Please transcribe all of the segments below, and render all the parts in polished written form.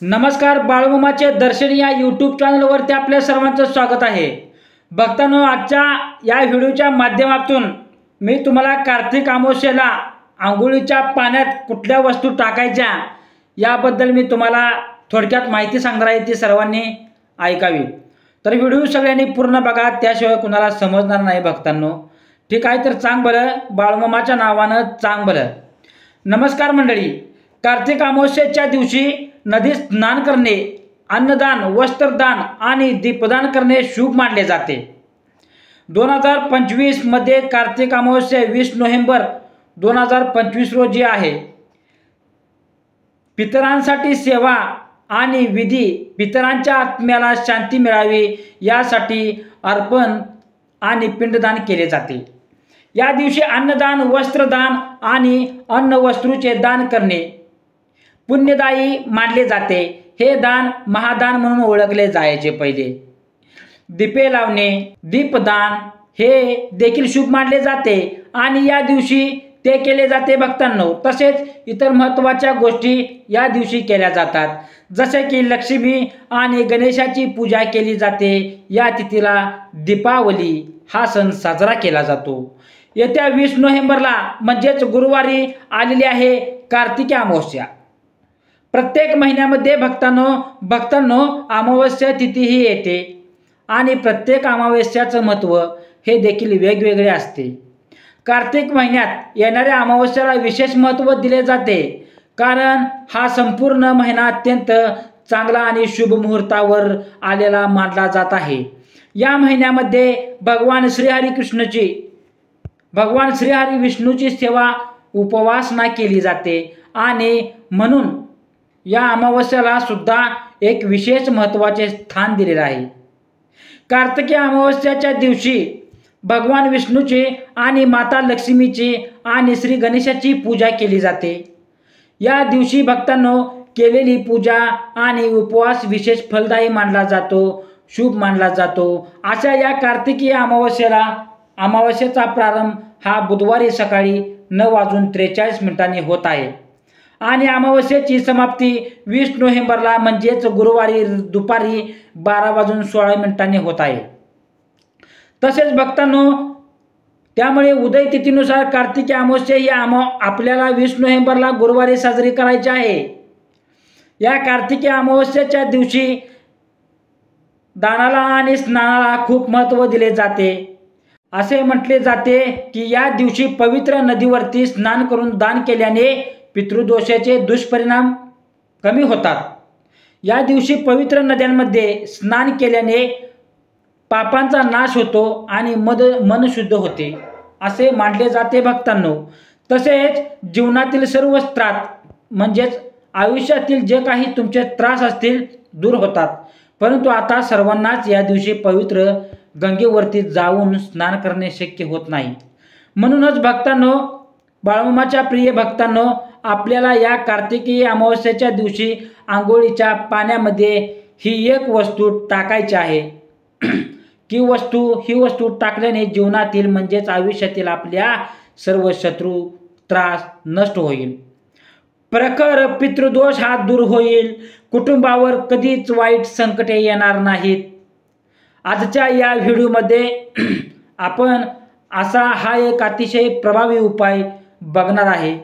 नमस्कार, बाळूमामाचे दर्शन या यूट्यूब चॅनलवरती आपल्या सर्वांचं स्वागत आहे। भक्तांनो, आजच्या या व्हिडिओच्या माध्यमातून मी तुम्हाला कार्तिक अमावस्येला अंघोळीच्या पाण्यात कुठल्या वस्तू टाकायच्या याबद्दल मी तुम्हाला थोडक्यात माहिती सांगणार आहे, ती सर्वांनी ऐकावी। तर व्हिडिओ सगळ्यांनी पूर्ण बघा, त्याशिवाय कुणाला समजणार नाही भक्तांनो। ठीक आहे, तर चांग भलं, बाळूमामाच्या नावानं चांग भलं। नमस्कार मंडळी, कार्तिक अमावस्येच्या दिवशी नदीत स्नान करणे, अन्नदान, वस्त्रदान आणि दीपदान करणे शुभ मानले जाते। 2025 मध्ये कार्तिक अमावस्या 20 नोव्हेंबर 2025 रोजी आहे। पितरांसाठी सेवा आणि विधी, पितरांच्या आत्म्याला शांती मिळावी यासाठी अर्पण आणि पिंडदान केले जाते। या दिवशी अन्नदान, वस्त्रदान आणि अन्न वस्त्रूचे दान करणे पुण्यदायी मानले जाते। हे दान महादान म्हणून ओळखले जायचे पहिले। दीपे लावणे, दीपदान हे देखील शुभ मानले जाते आणि या दिवशी ते केले जाते भक्तांनो। तसेच इतर महत्त्वाच्या गोष्टी या दिवशी केल्या जातात, जसे की लक्ष्मी आणि गणेशाची पूजा केली जाते। या तिथीला दीपावली हा सण साजरा केला जातो। येत्या 20 नोव्हेंबरला म्हणजेच गुरुवारी आलेली आहे कार्तिकी अमावस्या। प्रत्येक महिन्यामध्ये भक्तांनो अमावस्या तिथी ही येते आणि प्रत्येक अमावस्याचं महत्त्व हे देखील वेगवेगळे असते। कार्तिक महिन्यात येणाऱ्या अमावस्याला विशेष महत्त्व दिले जाते, कारण हा संपूर्ण महिना अत्यंत चांगला आणि शुभ मुहूर्तावर आलेला मानला जात आहे। या महिन्यामध्ये भगवान श्रीहरी विष्णूची सेवा उपासना केली जाते आणि म्हणून या अमावस्याला सुद्धा एक विशेष महत्त्वाचे स्थान दिलेले आहे। कार्तिकी अमावस्याच्या दिवशी भगवान विष्णूची आणि माता लक्ष्मीची आणि श्री गणेशाची पूजा केली जाते। या दिवशी भक्तांनो केलेली पूजा आणि उपवास विशेष फलदायी मानला जातो, शुभ मानला जातो। अशा या कार्तिकी अमावस्येचा प्रारंभ हा बुधवारी सकाळी 9:43 होत आहे आणि अमावस्येची समाप्ती 20 नोव्हेंबरला म्हणजेच गुरुवारी दुपारी 12:16 होत आहे। तसेच भक्तांनो, त्यामुळे उदय तिथीनुसार कार्तिकी अमावस्या ही आपल्याला 20 नोव्हेंबरला गुरुवारी साजरी करायची आहे। या कार्तिकी अमावस्येच्या दिवशी दानाला आणि स्नानाला खूप महत्त्व दिले जाते। असे म्हटले जाते की या दिवशी पवित्र नदीवरती स्नान करून दान केल्याने पितृदोषाचे दुष्परिणाम कमी होतात। या दिवशी पवित्र नद्यांमध्ये स्नान केल्याने पापांचा नाश होतो आणि मन शुद्ध होते असे मानले जाते भक्तांनो। तसेच जीवनातील सर्व त्रास म्हणजेच आयुष्यातील जे काही तुमचे त्रास असतील दूर होतात। परंतु आता सर्वांनाच या दिवशी पवित्र गंगेवरती जाऊन स्नान करणे शक्य होत नाही। म्हणूनच भक्तांनो, बाळूमामाच्या प्रिय भक्तांनो, आपल्याला या कार्तिकी अमावस्येच्या दिवशी आंघोळीच्या पाण्यामध्ये ही एक वस्तू टाकायची आहे। ही वस्तू टाकल्याने जीवनातील म्हणजेच आयुष्यातील आपल्या सर्व शत्रू त्रास नष्ट होईल। प्रखर पितृदोष हा दूर होईल। कुटुंबावर कधीच वाईट संकटे येणार नाहीत। आजच्या या व्हिडिओमध्ये आपण हा एक अतिशय प्रभावी उपाय बघणार आहे,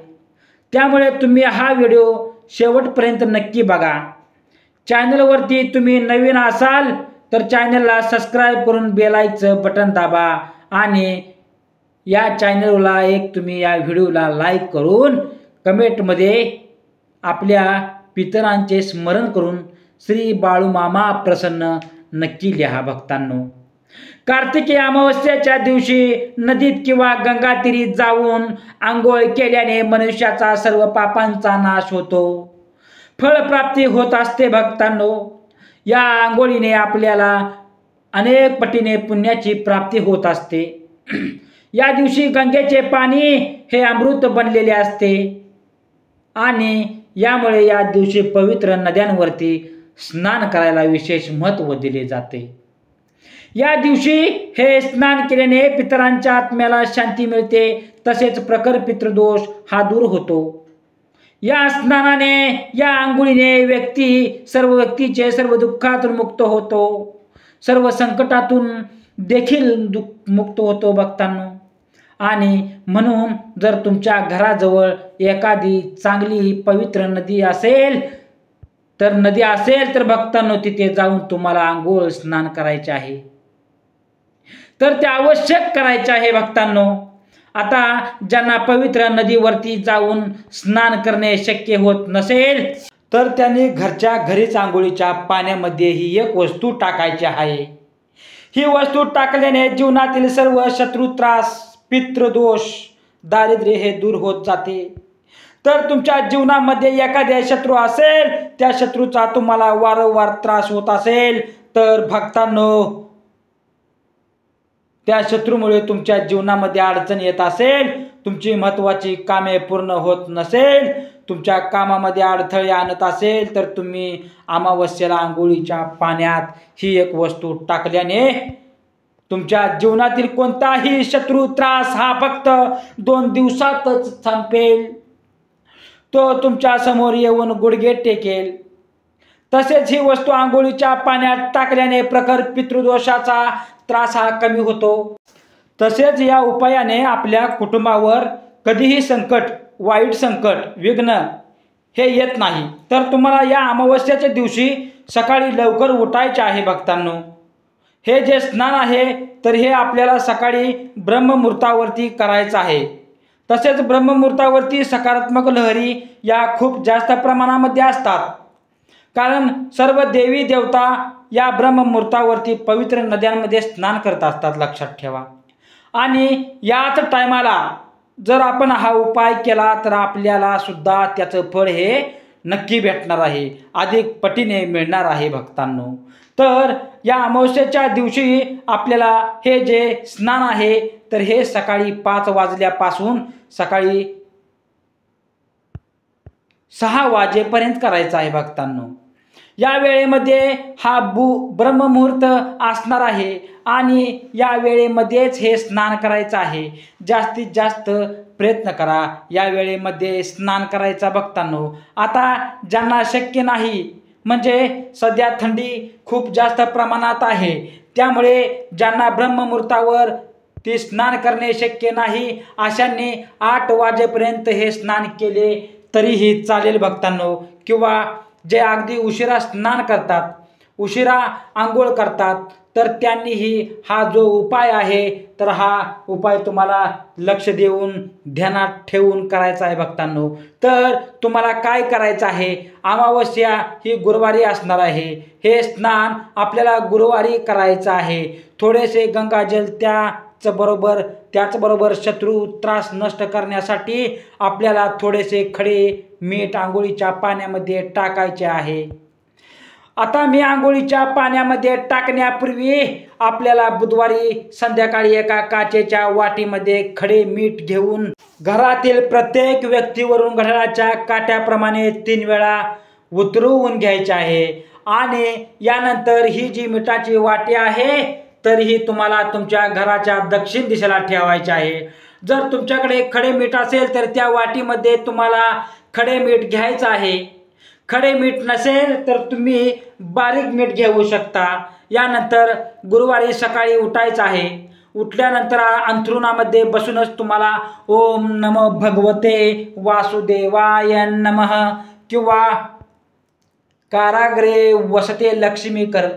त्यामुळे तुम्ही हा व्हिडिओ शेवटपर्यंत नक्की बघा। चॅनलवरती तुम्ही नवीन असाल तर चॅनलला सबस्क्राईब करून बेल आयकॉनचं बटन दाबा आणि या चॅनलला तुम्ही या व्हिडिओला लाईक करून कमेंटमध्ये आपल्या पितरांचे स्मरण करून श्री बाळूमामा प्रसन्न नक्की लिहा भक्तांनो। कार्तिकी अमावस्येच्या दिवशी नदीत किंवा गंगातीरी जाऊन आंघोळ केल्याने मनुष्याचा सर्व पापांचा नाश होतो, फळप्राप्ती होत असते भक्तांनो। या आंघोळीने आपल्याला अनेक पटीने पुण्याची प्राप्ती होत असते। या दिवशी गंगेचे पाणी हे अमृत बनलेले असते आणि यामुळे या दिवशी पवित्र नद्यांवरती स्नान करायला विशेष महत्त्व दिले जाते। या दिवशी हे स्नान केल्याने पितरांच्या आत्म्याला शांती मिळते, तसेच प्रखर पितृदोष हा दूर होतो। या स्नानाने, या आंघोळीने सर्व व्यक्तीचे सर्व दुःखातून मुक्त होतो, सर्व संकटातून देखील मुक्त होतो भक्तांनो. आणि म्हणून जर तुमच्या घराजवळ एखादी चांगली पवित्र नदी असेल तर भक्तांनो तिथे जाऊन तुम्हाला आंघोळ स्नान करायचे आहे, तर ते आवश्यक करायचे आहे भक्तांनो. आता ज्यांना पवित्र नदीवरती जाऊन स्नान करणे शक्य होत नसेल तर त्यांनी घरच्या घरीच आंघोळीच्या पाण्यामध्ये ही एक वस्तू टाकायची आहे. ही वस्तू टाकल्याने जीवनातील सर्व शत्रू त्रास, पितृदोष, दारिद्र्य हे दूर होत जाते. तर तुमच्या जीवनामध्ये एखाद्या शत्रू असेल, त्या शत्रूचा तुम्हाला वारंवार त्रास होत असेल तर भक्तांनो, त्या शत्रूमुळे तुमच्या जीवनामध्ये अडचण येत असेल, तुमची महत्त्वाची कामे पूर्ण होत नसेल, तुमच्या कामामध्ये अडथळे आणत असेल तर तुम्ही अमावस्येला आंघोळीच्या पाण्यात ही एक वस्तू टाकल्याने तुमच्या जीवनातील कोणताही शत्रू त्रास हा फक्त 2 दिवसातच संपेल. तो तुमच्या समोर येऊन गुडघे टेकेल. तसेच ही वस्तू आंघोळीच्या पाण्यात टाकल्याने प्रखर पितृदोषाचा त्रास हा कमी होतो. तसेच या उपायाने आपल्या कुटुंबावर कधीही संकट, वाईट संकट, विघ्न हे येत नाही. तर तुम्हाला या अमावस्येच्या दिवशी सकाळी लवकर उठायचे आहे भक्तांनो. हे जे स्नान आहे तर हे आपल्याला सकाळी ब्रह्ममुहूर्तावरती करायचं आहे. तसेच ब्रह्ममुहूर्तावरती सकारात्मक लहरी या खूप जास्त प्रमाणामध्ये असतात, कारण सर्व देवी देवता या ब्रह्ममुहूर्तावरती पवित्र नद्यांमध्ये स्नान करत असतात, लक्षात ठेवा. आणि याच टायमाला जर आपण हा उपाय केला तर आपल्याला सुद्धा त्याचं फळ हे नक्की भेटणार आहे, अधिक पटीने मिळणार आहे भक्तांनो. तर या अमावस्येच्या दिवशी आपल्याला हे जे स्नान आहे तर हे सकाळी 5 वाजल्यापासून सकाळी 6 वाजेपर्यंत करायचं आहे भक्तांनो. या वेळेमध्ये हा ब्रह्ममुहूर्त असणार आहे आणि या वेळेमध्येच हे स्नान करायचं आहे. जास्तीत जास्त प्रयत्न करा या वेळेमध्ये स्नान करायचा भक्तांनो. आता ज्यांना शक्य नाही, म्हणजे सध्या थंडी खूप जास्त प्रमाणात आहे, त्यामुळे ज्यांना ब्रह्ममुहूर्तावर ते स्नान करणे शक्य नाही अशांनी 8 वाजेपर्यंत हे स्नान केले तरीही चालेल भक्तांनो. किंवा जे अगदी उशिरा स्नान करतात, उशिरा आंघोळ करतात, तर त्यांनीही हा जो उपाय आहे तर हा उपाय तुम्हाला लक्ष देऊन ध्यानात ठेवून करायचा आहे भक्तांनो. तर तुम्हाला काय करायचं आहे, अमावस्या ही गुरुवारी असणार आहे. हे स्नान आपल्याला गुरुवारी करायचं आहे. थोडेसे गंगाजल त्याचबरोबर शत्रू त्रास नष्ट करण्यासाठी आपल्याला थोडेसे खडे मीठ आंघोळीच्या पाण्यामध्ये टाकायचे आहे. आता मी आंघोळीच्या पाण्यामध्ये टाकण्यापूर्वी आपल्याला बुधवारी संध्याकाळी एका काचेच्या वाटीमध्ये खडे मीठ घेऊन घरातील प्रत्येक व्यक्तीवरून घड्याळाच्या काट्याप्रमाणे 3 वेळा उतरवून घ्यायचे आहे. आणि यानंतर ही जी मिठाची वाटी आहे तर ही तुम्हाला तुमच्या घराच्या दक्षिण दिशेला ठेवायची आहे. जर तुमच्याकडे खडे मीठ असेल तर त्या वाटीमध्ये तुम्हाला खडे मीठ घ्यायचं आहे. खडे मीठ नसेल तर तुम्ही बारीक मीठ घेऊ शकता. यानंतर गुरुवारी सकाळी उठायचं आहे. उठल्यानंतर अंथरुणामध्ये बसूनच तुम्हाला ओम नमो भगवते वासुदेवाय नमः किंवा कारागृहे वसते लक्ष्मी कर,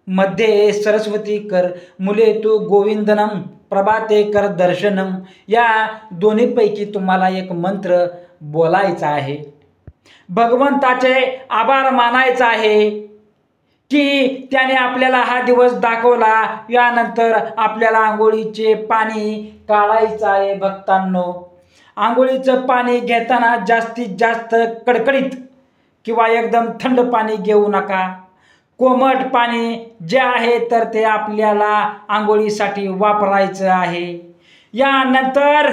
मध्ये सरस्वती कर, मुले तू गोविंदनम, प्रभाते कर दर्शनम, या दोन्हीपैकी तुम्हाला एक मंत्र बोलायचा आहे. भगवंताचे आभार मानायचा आहे की त्याने आपल्याला हा दिवस दाखवला. यानंतर आपल्याला आंघोळीचे पाणी काढायचं आहे भक्तांनो. आंघोळीचं पाणी घेताना जास्तीत जास्त कडकडीत किंवा एकदम थंड पाणी घेऊ नका. कोमट पाणी जे आहे तर ते आपल्याला आंघोळीसाठी वापरायचं आहे. यानंतर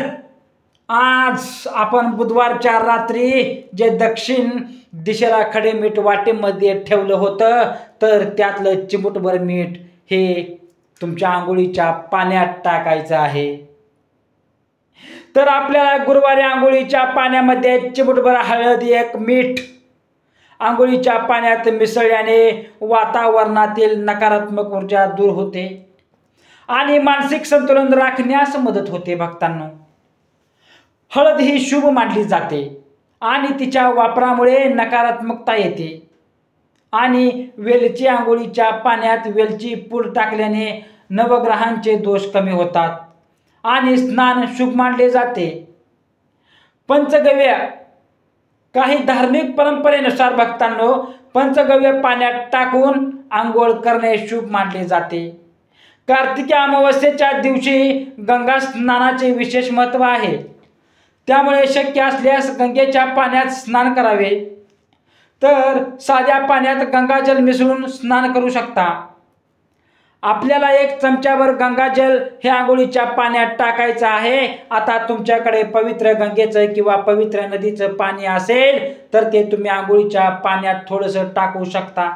आज आपण बुधवारच्या रात्री जे दक्षिण दिशेला खडे मीठ वाटेमध्ये ठेवलं होतं तर त्यातलं चिमूटभर मीठ हे तुमच्या आंघोळीच्या पाण्यात टाकायचं आहे. तर आपल्याला गुरुवारी आंघोळीच्या पाण्यामध्ये चिमूटभर हळद, एक मीठ आंघोळीच्या पाण्यात मिसळल्याने वातावरणातील नकारात्मक ऊर्जा दूर होते आणि मानसिक संतुलन राखण्यास मदत होते. भक्तांनो, हळद ही शुभ मानली जाते आणि तिच्या वापरामुळे नकारात्मकता येते. आणि वेलची आंघोळीच्या पाण्यात वेलची पूड टाकल्याने नवग्रहांचे दोष कमी होतात आणि स्नान शुभ मानले जाते. पंचगव्य, काही धार्मिक परंपरेनुसार भक्तांनो पंचगव्य पाण्यात टाकून आंघोळ करणे शुभ मानले जाते. कार्तिकी अमावस्येच्या दिवशी गंगा स्नानाचे विशेष महत्त्व आहे. त्यामुळे शक्य असल्यास गंगेच्या पाण्यात स्नान करावे. तर साध्या पाण्यात गंगाजल मिसळून स्नान करू शकता. आपल्याला 1 चमचाभर गंगाजल हे आंघोळीच्या पाण्यात टाकायचं आहे. आता तुमच्याकडे पवित्र गंगेचं किंवा पवित्र नदीचं पाणी असेल तर ते तुम्ही आंघोळीच्या पाण्यात थोडंसं टाकू शकता.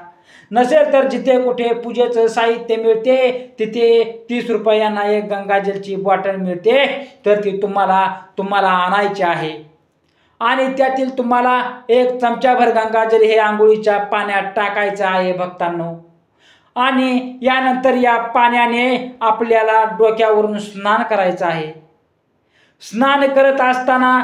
नसेल तर जिथे कुठे पूजेचं साहित्य मिळते तिथे 30 रुपयांना एक गंगाजलची बॉटल मिळते, तर ती तुम्हाला आणायची आहे आणि त्यातील तुम्हाला 1 चमचाभर गंगाजल हे आंघोळीच्या पाण्यात टाकायचं आहे. भक्तांनो, आणि यानंतर या पाण्याने आपल्याला डोक्यावरून स्नान करायचं आहे. स्नान करत असताना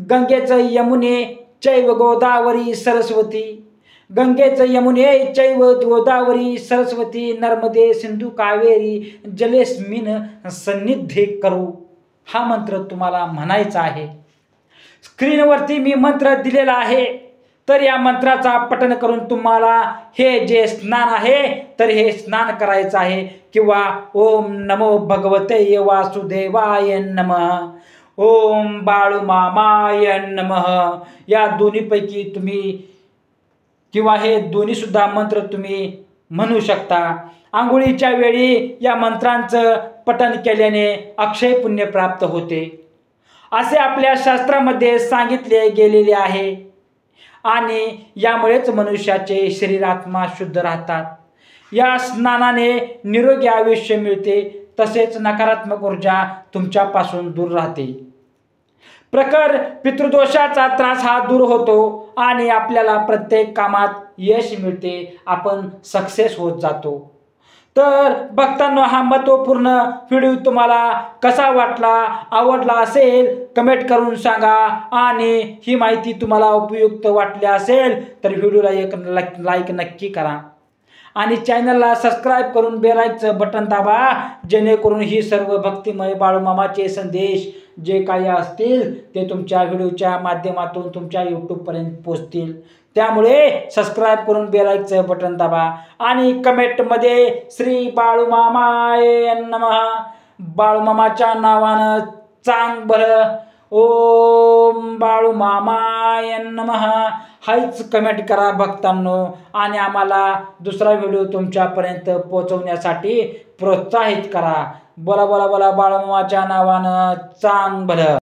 गंगेचं यमुने चैव गोदावरी सरस्वती, गंगेचं यमुने चैव गोदावरी सरस्वती नर्मदे सिंधू कावेरी जलेस्मिन सन्निधे करू, हा मंत्र तुम्हाला म्हणायचा आहे. स्क्रीनवरती मी मंत्र दिलेला आहे, तर या मंत्राचा पठण करून तुम्हाला हे जे स्नान आहे तर हे स्नान करायचं आहे. किंवा ओम नमो भगवते वासुदेवाय नमः, ओम बाळूमामाय नमः, या दोन्हीपैकी तुम्ही किंवा हे दोन्ही सुद्धा मंत्र तुम्ही म्हणू शकता. आंघोळीच्या वेळी या मंत्रांचं पठण केल्याने अक्षय पुण्य प्राप्त होते असे आपल्या शास्त्रामध्ये सांगितले गेलेले आहे आणि यामुळेच मनुष्याचे शरीर आत्मा शुद्ध राहतात. या स्नानाने निरोगी आयुष्य मिळते, तसेच नकारात्मक ऊर्जा तुमच्यापासून दूर राहते. प्रखर पितृदोषाचा त्रास हा दूर होतो आणि आपल्याला प्रत्येक कामात यश मिळते, आपण सक्सेस होत जातो. तर भक्तांनो, हा महत्त्वपूर्ण व्हिडिओ तुम्हाला कसा वाटला, आवडला असेल कमेंट करून सांगा. आणि ही माहिती तुम्हाला उपयुक्त वाटली असेल तर व्हिडिओला एक लाईक नक्की करा आणि चॅनलला सबस्क्राईब करून बेल आयकॉनचं बटन दाबा, जेणेकरून ही सर्व भक्तिमय बाळूमामाचे संदेश जे काही असतील ते तुमच्या व्हिडिओच्या माध्यमातून तुमच्या यूट्यूबपर्यंत पोहोचतील. त्यामुळे सबस्क्राईब करून बेल आयकॉनचं बटन दाबा आणि कमेंटमध्ये श्री बाळूमामाय नमः, बाळूमामाच्या नावानं चांग भलं, ओम बाळूमामाय नमः, हाच कमेंट करा भक्तांनो. आणि आम्हाला दुसरा व्हिडिओ तुमच्यापर्यंत पोहोचवण्यासाठी प्रोत्साहित करा. बोला बोला बोला बाळूमामाच्या नावानं चांग भलं.